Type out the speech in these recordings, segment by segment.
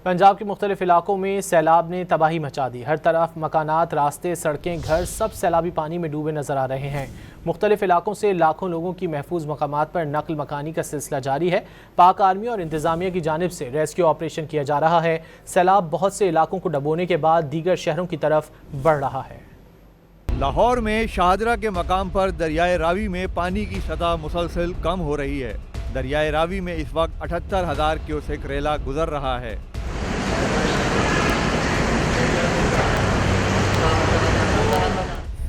पंजाब के मुख्तलिफ इलाकों में सैलाब ने तबाही मचा दी। हर तरफ मकानात, रास्ते, सड़कें, घर सब सैलाबी पानी में डूबे नजर आ रहे हैं। मुख्तलिफ इलाकों से लाखों लोगों की महफूज मकामात पर नकल मकानी का सिलसिला जारी है। पाक आर्मी और इंतजामिया की जानिब से रेस्क्यू ऑपरेशन किया जा रहा है। सैलाब बहुत से इलाकों को डबोने के बाद दीगर शहरों की तरफ बढ़ रहा है। लाहौर में शाहदरा के मकाम पर दरियाए रावी में पानी की सतह मुसलसल कम हो रही है। दरियाए रावी में इस वक्त 78,000 क्यूसेक रेला गुजर रहा है।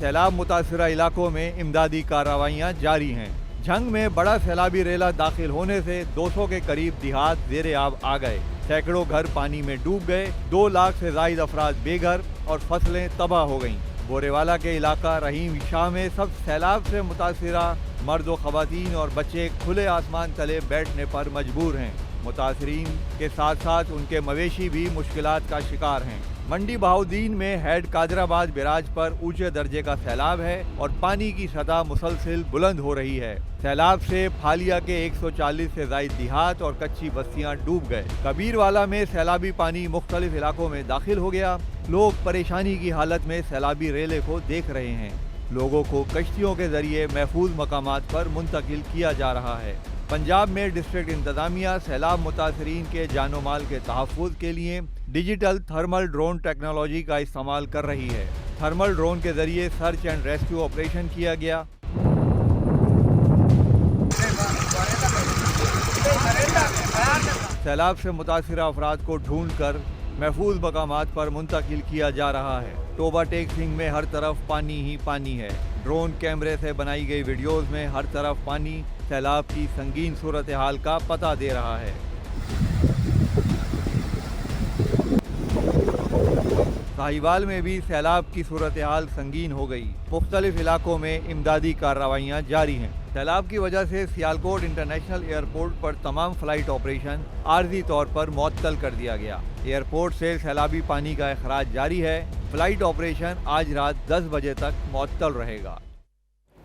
सैलाब मुतासरा इलाकों में इमदादी कार्रवाइयाँ जारी हैं। झंग में बड़ा सैलाबी रेला दाखिल होने से 200 के करीब देहात ज़ेरे आब आ गए। सैकड़ों घर पानी में डूब गए। 2 लाख से ज़ायद अफराद बेघर और फसलें तबाह हो गईं। बोरेवाला के इलाका रहीम शाह में सब सैलाब से मुतासरा मर्द व ख़वातीन और बच्चे खुले आसमान तले बैठने पर मजबूर हैं। मुतासरीन के साथ साथ उनके मवेशी भी मुश्किलात का शिकार हैं। मंडी बहाउद्दीन में हैड कादराबाद बैराज पर ऊंचे दर्जे का सैलाब है और पानी की सतह मुसलसल बुलंद हो रही है। सैलाब से फालिया के 140 से ज़ायद देहात और कच्ची बस्तियां डूब गए। कबीरवाला में सैलाबी पानी मुख्तलिफ इलाकों में दाखिल हो गया। लोग परेशानी की हालत में सैलाबी रेले को देख रहे हैं। लोगों को कश्तियों के जरिए महफूज मकामात पर मुंतकिल किया जा रहा है। पंजाब में डिस्ट्रिक्ट इंतजामिया सैलाब मुतासरीन के जानो माल के तहफ़्फ़ुज़ के लिए डिजिटल थर्मल ड्रोन टेक्नोलॉजी का इस्तेमाल कर रही है। थर्मल ड्रोन के जरिए सर्च एंड रेस्क्यू ऑपरेशन किया गया। सैलाब से मुतासरा अफराद को ढूंढ कर महफूज मकामात पर मुंतकिल किया जा रहा है। टोबा टेक सिंह में हर तरफ पानी ही पानी है। ड्रोन कैमरे से बनाई गई वीडियोस में हर तरफ पानी सैलाब की संगीन सूरत हाल का पता दे रहा है। साहिवाल में भी सैलाब की सूरत हाल संगीन हो गई। मुख्तलिफ इलाकों में इमदादी कार्रवाइयाँ जारी हैं। सैलाब की वजह से सियालकोट इंटरनेशनल एयरपोर्ट पर तमाम फ्लाइट ऑपरेशन आर्जी तौर पर मुअत्तल कर दिया गया। एयरपोर्ट से सैलाबी पानी का अखराज जारी है। फ्लाइट ऑपरेशन आज रात 10 बजे तक मुअत्तल रहेगा।